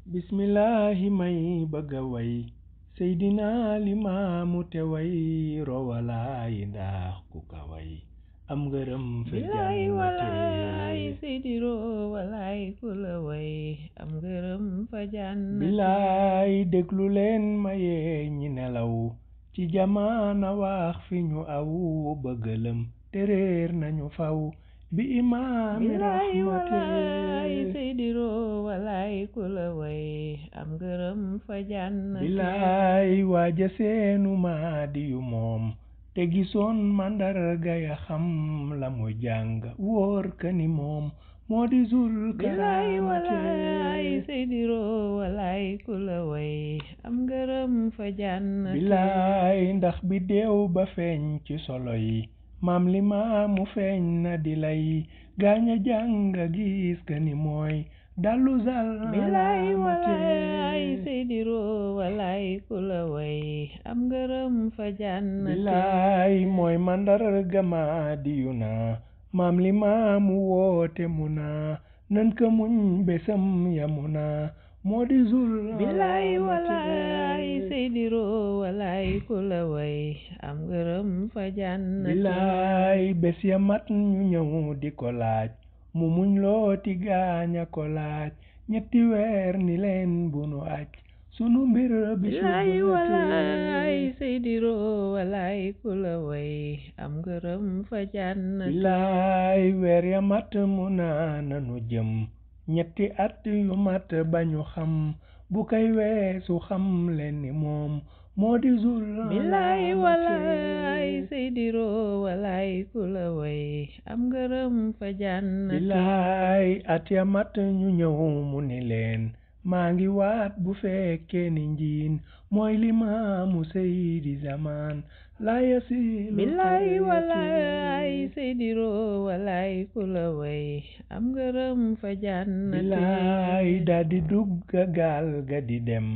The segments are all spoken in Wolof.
bismillahi may bëgga way seydina limaamu te way rowalaay ndax ku ka way am ngërëm fa bilaay walaay jànnate seydi rowalaay ku la way am ngërëm fa jànnate bilaay déglu leen maye ñi nelaw ci jamaana wax fi ñu aw bëggalëm te réer nañu faw bi imaami bilaay raxmate walaay seydi rowalaay ku la way am ngërëm fa jànnate bilaay waaja seenu maadi yu moom te gisoon màndarga ya xam la mu jàng wóor ka ni moom moo di zul bilaay karaamate walaay seydi rowalaay ku la way am ngërëm fa jànnate bilaay ndax bi deew ba feeñ ci solo yi maam li maamu feeñ na di lay gaaña jàng gis ka ni mooy dallu zal bilaay alaamate walaay seydi rowalaay ku la way am ngërëm fa jànnate bilaay mooy màndarga ma diyu na maam li maamu woote mu na nan ka muñ besam yamu na moo di zul bilaay alaamate walaay seydi rowalaay ku la way am ngërëm fa jànnate bilaay bés ya mat ñu ñëw di ko laaj mu muñ looti gaaña ko laaj ñetti weer ni leen bu nu aj sunu mbir bi bilaay walaay seydi rowalaay ku la way am ngërëm fa jànnate bilaay weer ya mat mu naa nanu jëm ñetti at yu mat bañu xam bu kay weesu xam leen ni moom moo di zul bilaay walaay seydi rowalaay ku la way am ngërëm fa jànnate bilaay at ya mat ñu ñëw mu ni leen maa ngi waat bu fekkee ni njiin mooy limaamu seydi zaman laaya si bilaay walaay seydi rowalaay ku la way am ngërëm fa jànnate bilaay daldi dugg gaal ga di dem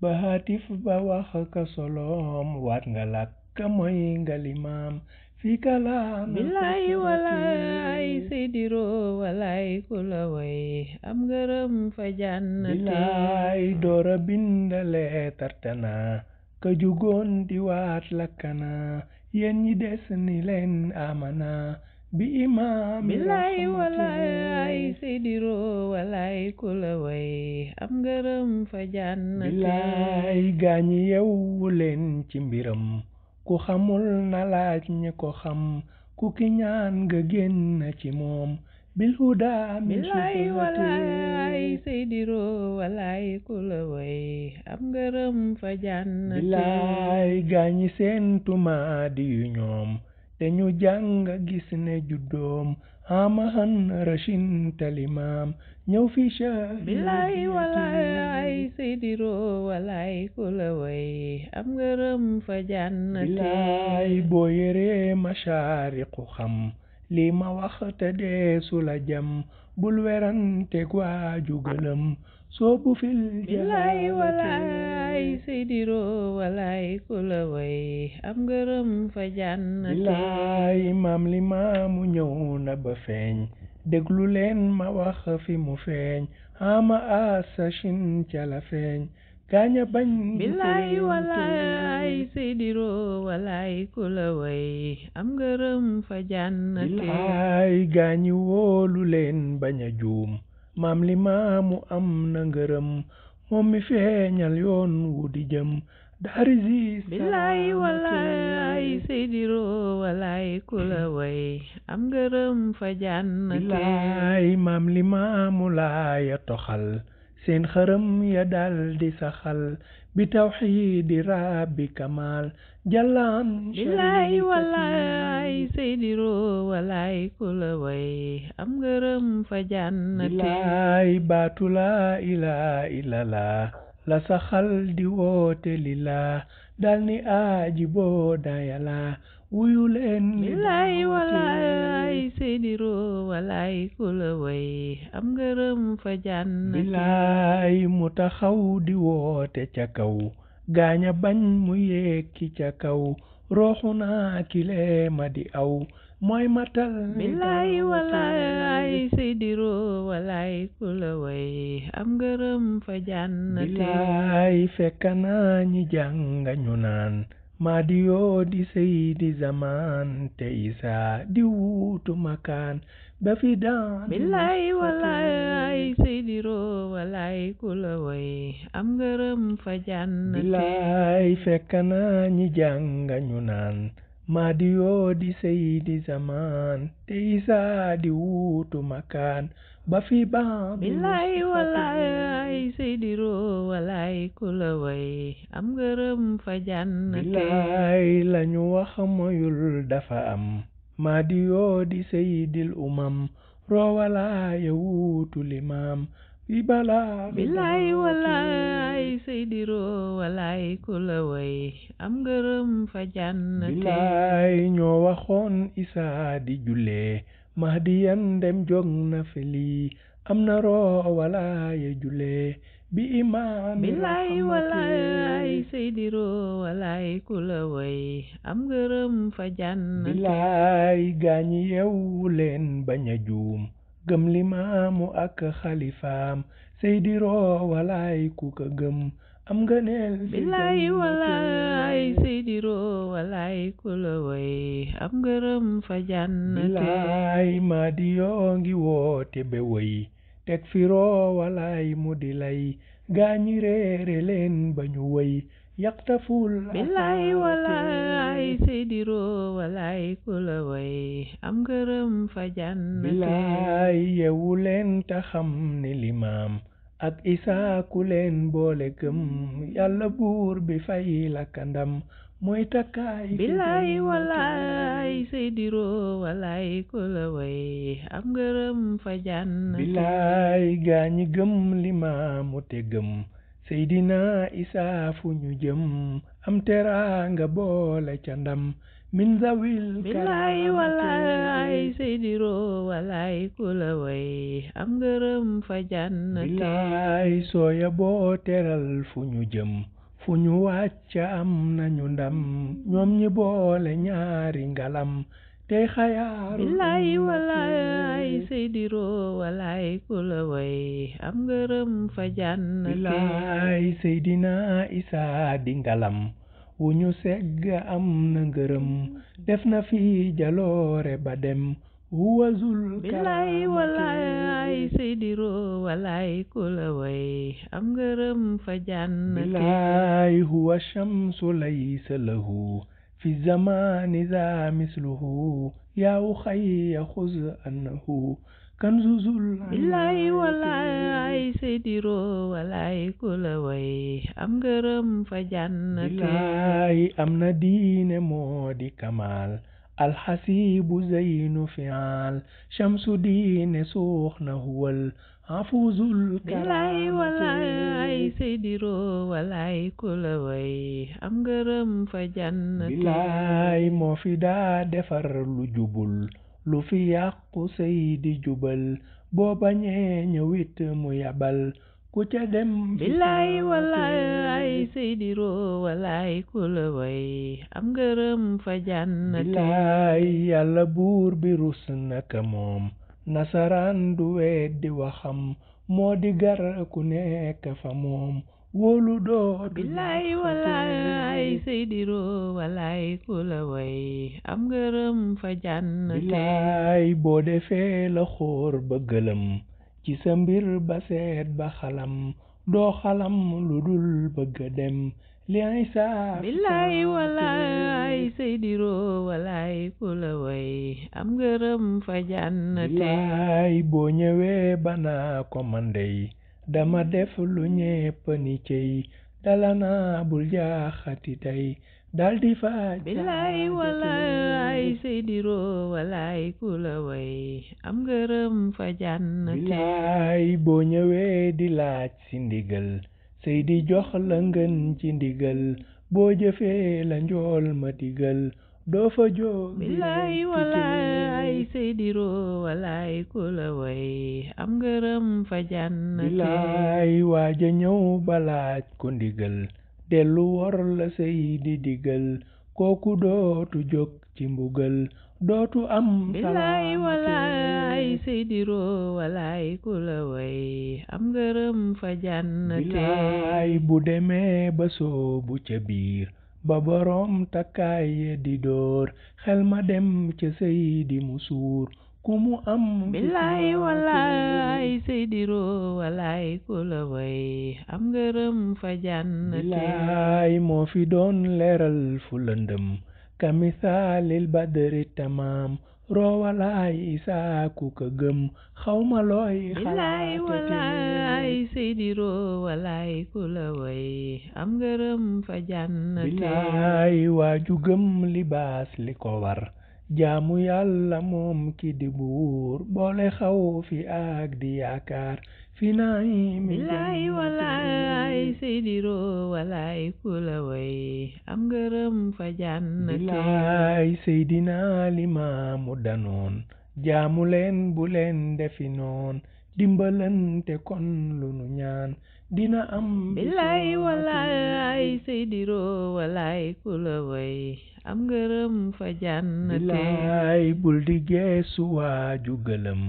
ba hatif ba wax ka solom waat nga lakka mooy nga limaam fi kalaam bilaay walaay seydi rowalaay ku la way am ngërëm fa jànnate bilaay doora bindale tartana ka jugoon di waat lakkana yéen ñi des ni leen amana bi imaam bilaay walaay seydi rowalaay ku la way am ngërëm fa jànnate bilaay gaañi yewwu leen ci mbiram ku xamul na laaj ñi ko xam ku ki ñaan nga génn ci moom bil huda min bilaay subhati walaay seydi rowalaay ku la way am ngërëm fa jànnate bilaay gaañi seen tumaadi yu ñoom te ñu jàng gis ne juddoom amahan rashin talimaam ñëw fi shahid bilaay walaay seydi rowalaay ku la way am ngërëm fa jànnate bilaay boo yéree mashaariqu xam lii ma wax te deesu la jam bul werante waaju gëlëm soobu fil bilaay jahalati walaay seydi rowalaay ku la way am ngërëm fa jànnate bilaay maam li maamu ñëw na ba feeñ déglu leen ma wax fi mu feeñ ama asashin ca la feeñ gaaña bañ bilaay walaay seydi rowalaay ku la way am ngërëm fa jànnate bilaay gaañi wóolu leen bañ a juum maam li maamu am na ngërëm moom mi feeñal yoon wu di jëm daari sis bilaay walaay seydi rowalaay ku la way am ngërëm fa jànnate bilaay maam li maamu laaya toxal seen xërëm ya dal di saxal bi tawxiidi rabbi kamal jallaan bilaay walaay seydi rowalaay ku la way am ngërëm fa jànnate bilaay baatu laa ilaa illallah la saxal di woote lillah dal ni aaji boo dayala wuyu leen bilaay walaay seydi rowalaay ku la way am ngërëm fa jànnate bilaay mu taxaw di woote ca kaw gaaña bañ mu yekki ca kaw rooxu naa kilee ma di aw mooy matal billaay walaay Seydiro walaay ku la way am ngërëm fa jànnate billaay fekk naa ñi jàng ñu naan Mahdiyo di Seydi Zaman te Isa di wuutu makaan ba fi daan billaay walaay Seydiro walaay ku la way am ngërëm fa jànnate billaay fekk naa ñi jàng ñu naan Mahdiyo di Seydi Zaman te Isa di wuutu makaan ba fi baan billaay walaay Seydiro walaay ku la way am ngërëm fa jànnate billaay lañu wax moyul dafa am Mahdiyo di Seydil umam roowalaaya wuutu limaam bi balaa billaay walaay Seydiro walaay ku la way am ngërëm fa jànnate billaay ñoo waxoon Isa di jullee Mahdiyan dem jog na feli am na roowalaaya jullee bi imaam billaay walaay Seydiro walaay ku la way am ngërëm fa jànnate billaay gaañi yeewu leen bañ a juum gëm limaamu ak xalifaam Seydiro walaay ku ko gëm am nga neel billaay walaay Seydiro walaay ku la way am ngërëm fa jànnate billaay Mahdiyo ngi woote be woy teg fi roowalaay mu di lay gaañi réere leen bañu woy yaqtaful billaay walaay Seydiro walaay ku la way am ngërëm fa jànnate billaay yeewu leen ta xam ne limaam ak Isa ku leen boole gëm yàlla buur bi fay la kandam mooy takkaay billaay walaay Seydiro walaay ku la way am ngërëm fa jànnate billaay gaañi gëm limaamu te gëm Seydina Isa fu ñu jëm am teraanga boole ca ndam min zawil billaay walaay Seydiro walaay ku la way am ngërëm fa jànnate billaay sooya boo teral fu ñu jëm fu ñu wàcc am nañu ndam ñoom ñi boole ñaari ngalam tey xayaaru billaay walaay Seydiro walaay ku la way am ngërëm fa jànnate billaay Seydina Isa di ngalam wu ñu segg am na ngërëm def na fi jaloore ba dem huwa zul billaay walaay Seydiro walaay ku la way am ngërëm fa jànnate billaay huwa shamsu laysa lahu fi zamani za misluhu yaa xayya xuz annahu kanzu zul billaay walaay Seydiro walaay ku la way am ngërëm fa jànnate billaay am na diine moo di kamal alxasibu zeynu fial shamsu diine suux na huwal hafuzul billaay walaay Seydiro walaay ku la way am ngërëm fa jànnate billaay moo fi daa defar lu jubul lu fi yàqu Seydi jubal boo bañee ñëwit mu yabal ku ca dem billaay walaay Seydiro walaay ku la way am ngërëm fa jànnate billaay yàlla buur bi rus naka moom nasaraan du weddi waxam moo di gar ku nekk fa moom wóolu dootu billaay walaay Seydiro walaay ku la way am ngërëm fa jànnate billaay boo defee la xóor ba gëlëm ci sa mbir ba seet ba xalam doo xalam lu dul bëgg dem li ay saa billaay walaay Seydiro walaay ku la way am ngërëm fa jànnate billaay boo ñëwee banaa ko man dey dama def lu ñépp ni cey dala naa bul jaaxati tey daldi faaj billaay walaay Seydiro walaay ku la way am ngërëm fa jànnate billaay boo ñëwee di laaj si ndigal Seydi jox la ngën ci ndigal boo jëfee la njool ma digal doo fa jóg billaay walaay Seydiro walaay ku la way am ngërëm fa jànnate billaay waaja ñëw balaaj ko ndigal dellu wor la Seydi digal kooku dootu jóg ci mbugal dootu am bilaay walaay seydiro walaay ku la way am ngërëm fa jannate bilaay bu demee ba soobu ca biir ba boroom takkaay di door xel ma dem ca Seydi Musuur ku mu am bilaay walaay seydiro walaay ku la way am ngërëm fa jannate bilaay moo fi doon leeral fu lëndëm ka misaalil badri tamaam roowalaay isaa ku ko gëm xawma looy bilaay walaay seydiro walaay ku la way am ngërëm fa jannate bilaay waaju gëm libaas li ko war jaamu yàlla moom ki di buur boole xaw fi ak di yaakaar fi naay mi bilaay walaay seydiro walaay ku la way am ngërëm fa jannate bilaay seydina limaamu danoon jaamu leen bu leen defi noon dimbalante kon lu nu ñaan dina am bilaay walaay seydiro walaay ku la way am ngërëm fa jannate bilaay bul di geesu waaju gëlëm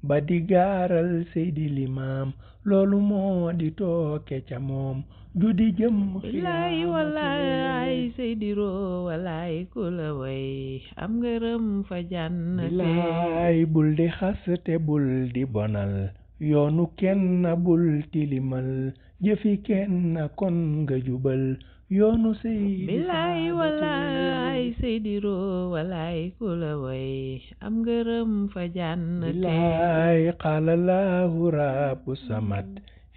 ba di gaaral Seydi Limaam loolu moo di tooke ca moom ju di jëm bilaay walaay seydiro walaay ku la way am ngërëm fa jannate bilaay bul di xas te bul di bonal yoonu kenn bul tilimal jëfi kenn kon nga jubal yoonu Seydi bilaay walaay seydiro walaay ku la way am ngërëm fa jannate bilaay qaala Allahu rabbu samad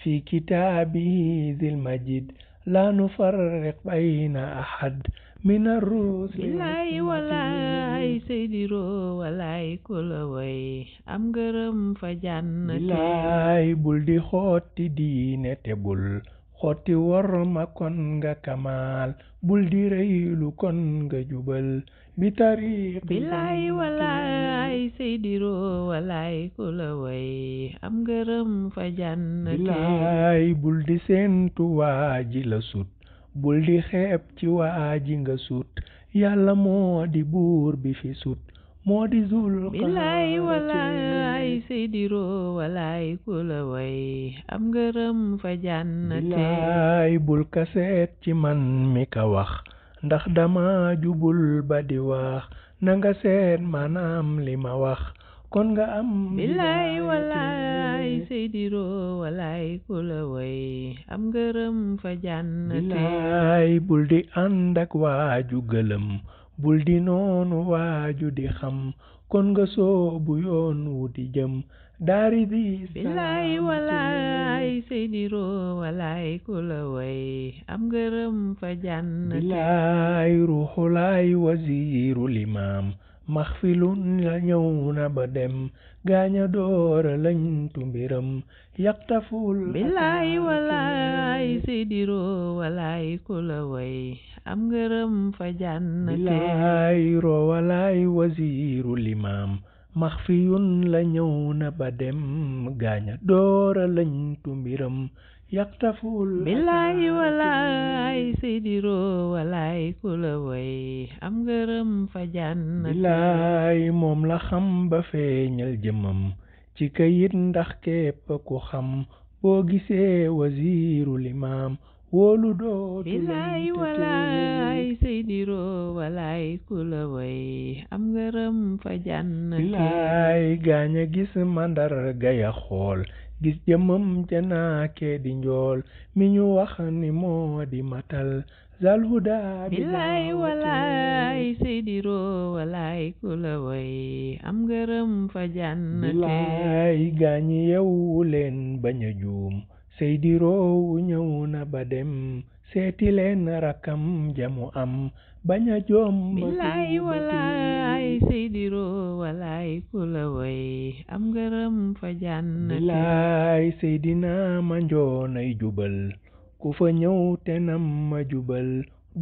fi kitaabihi zil majid laa nufarriq bayna ahad min ar-rusuli bilaay walaay seydiro walaay ku la way am ngërëm fa jannate bilaay bul di xotti diine te bul xotti worma kon nga kamaal bul di rëylu kon nga jubal bi tariq bilaay walaay seydiro walaay ku la way am ngërëm fa jannate bilaay bul di seentu waaji la sut bul di xeeb ci waaji nga sut yàlla moo di buur bi fi sut moo di zul bilaay walaay seydiro walaay ku la way am ngërëm fa jannate bilaay bul ka seet ci man mi ka wax ndax dama jubul ba di wax na nga seet maanaam li ma wax kon nga am bilaay walaay seydiro walaay ku la way am ngërëm fa jannate bilaay bul di ànd ak waaju gëlëm bul di noonu waaju di xam kon nga soobu yoon wu di jëm daari di bilaay walaay seydiro walaay ku la way am ngërëm fa jannate bilaay ruuxulaay wasiiru limaam maxfilun la ñëw na ba dem gaaña doora lañ tu mbiram yaqtaful bilaay walaay seydiro walaay ku la way am ngërëm fa jannate bilaay roowalaay wasiiru limaam maxfiyun la ñëw na ba dem gaaña doora lañ tu mbiram yaqtaful bilaay walaay seydiro walaay ku la way am ngërëm fa jannate bilaay moom la xam ba feeñal jëmam ci kayit ndax képp ku xam boo gisee wasiiru limaam wóolu dootu bilaay walaay seydiro walaay ku la way am ngërëm fa jannate bilaay gaaña gis màndarga ya xool gis jëmam janaake di njool mi ñu wax ni moo di matal zalhuda bilaay walaay seydiro walaay ku la way am ngërëm fa jannate bilaay gaañi yewu leen bañ a juum seydiro ñëw na ba dem seeti leen rakam jamu am bañ a joom bilaay walaay seydiro walaay ku la way am ngërëm fa jannate bilaay seydina ma njoonay jubal ku fa ñëw te nam ma jubal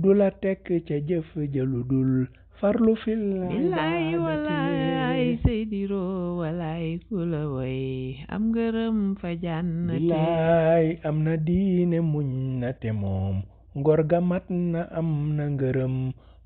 du la tekk ca jëf jëlu dul farlu fil bilaay walaay seydiro walaay ku la way am ngërëm fa jannate bilaay am na diine muñ na te moom ngor ga mat na am na ngërëm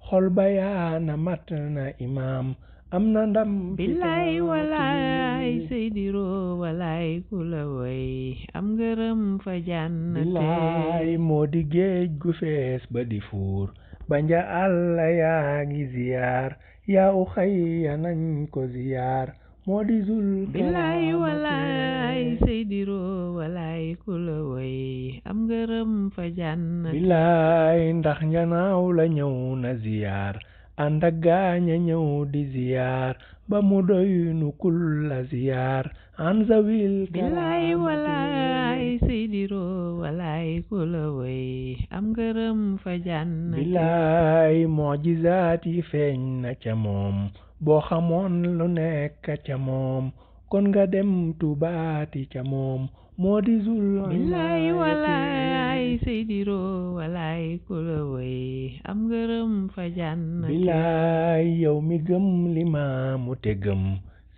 xol bayaana mat na imaam am na ndam billaay walaay seydiro walaay ku la way am ngërëm fa jànnate billaay moo di géej gu fees ba di fuur banja àlla yaa ngi ziyaar yaa u xayya nañ ko ziyaar moo di zul billaay walaay seydiro walaay ku la way am ngërëm fa jànnate billaay ndax njanaaw la ñëw na ziyaar ànd ak gaaña ñëw di ziyaar ba mu doy nu kulla ziyaar an zawil billaay walaay seydiro walaay ku la way am ngërëm fa jànnate billaay mujizaat yi feeñ na ca moom boo xamoon lu nekk ca moom kon nga dem tubaati ca moom moo di zul billaay walaay seydiro walaay ku la way am ngërëm fa jànnate billaay yow mi gëm limaamu te gëm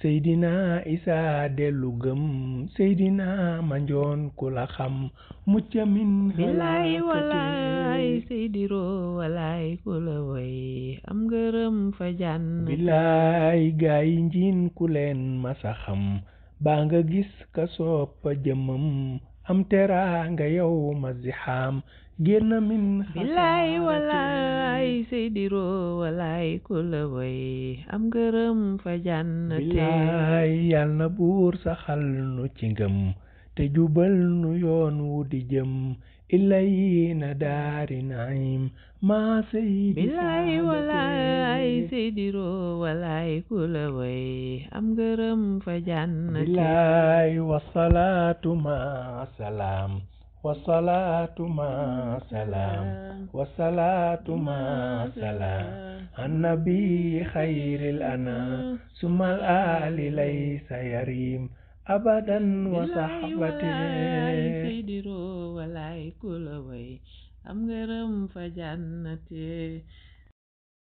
seydina isa dellu gëm seydina manjoon ku la xam mucc min billaay walaay seydiro walaay ku la way am ngërëm fa jànnate billaay gaay njiin ku leen masa xam baa nga gis ka soppa jëmam am teraanga yow ma zixaam génn min billaay walaay seydiro walaay ku la way am ngërëm fa jànnate billaay yal na buur saxal nu ci ngëm te jubal nu yoon wu di jëm ilayna daari naim maa seydi billaay walaay seydiro walaay ku la way am ngërëm fa jànnate billaay wasalaatu ma salaam wasalaatu ma salaam wasalaatu ma salaam annabi xayril ana sumal ali laysa yarim abadan wa saxbati seydiro walaay ku la way am ngërëm fa jànnate